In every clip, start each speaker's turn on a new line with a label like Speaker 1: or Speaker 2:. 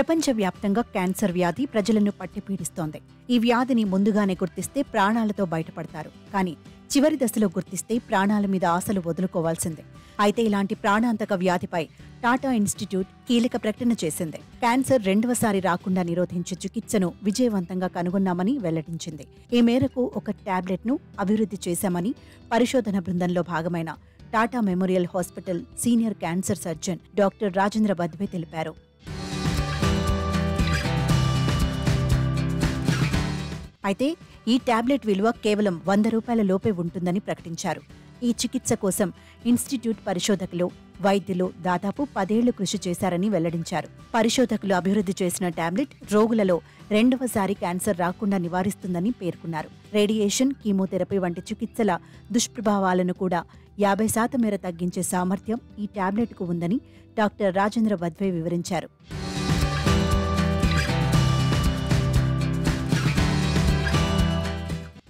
Speaker 1: ప్రపంచవ్యాప్తంగా క్యాన్సర్ వ్యాధి ప్రజలను పట్టిపీడిస్తోంది. ఈ వ్యాధిని ముందుగానే గుర్తిస్తే ప్రాణాలతో బయటపడతారు. కానీ చివరి దశలో గుర్తిస్తే ప్రాణాల మీద ఆశలు వదులుకోవాల్సిందే. అయితే ఇలాంటి ప్రాణాంతక వ్యాధిపై టాటా ఇన్స్టిట్యూట్ కీలక ప్రకటన చేసింది. క్యాన్సర్ రెండవసారి రాకుండా నిరోధించే చికిత్సను విజయవంతంగా కనుగొన్నామని వెల్లడించింది. ఈ మేరకు ఒక టాబ్లెట్ను అభివృద్ధి చేశామని పరిశోధన బృందంలో భాగమైన Tata memorial hospital senior cancer surgeon doctor Rajendra Badwe తెలిపారు. అయితే ఈ టాబ్లెట్ విలువ కేవలం 100 రూపాయల లోపే ఉంటుందని ప్రకటించారు. ఈ చికిత్స కోసం ఇన్స్టిట్యూట్ పరిశోధకులు, వైద్యులు దాదాపు 10 ఏళ్లు కృషి చేశారని వెల్లడించారు. పరిశోధకులు అభివృద్ధి చేసిన టాబ్లెట్ రోగులలో రెండవసారి క్యాన్సర్ రాకుండా నివారిస్తుందని పేర్కొన్నారు. రేడియేషన్, కీమోథెరపీ వంటి చికిత్సల దుష్ప్రభావాలను కూడా 50% మేర తగ్గించే సామర్థ్యం ఈ టాబ్లెట్కు ఉందని డాక్టర్ రాజేంద్ర బద్వే వివరించారు.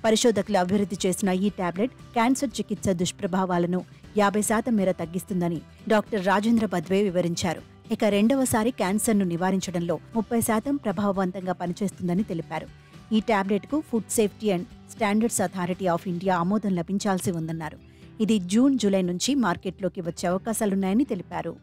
Speaker 1: పరిశోధకులు అభివృద్ధి చేసిన ఈ టాబ్లెట్ క్యాన్సర్ చికిత్స దుష్ప్రభావాలను 50% మేర తగ్గిస్తుందని డాక్టర్ రాజేంద్ర బద్వే వివరించారు. ఇక రెండవసారి క్యాన్సర్ను నివారించడంలో 30% ప్రభావవంతంగా పనిచేస్తుందని తెలిపారు. ఈ టాబ్లెట్కు food safety and standards authority of India ఆమోదం లభించాల్సి ఉందన్నారు. ఇది జూన్, జూలై నుంచి మార్కెట్లోకి వచ్చే అవకాశాలున్నాయని తెలిపారు.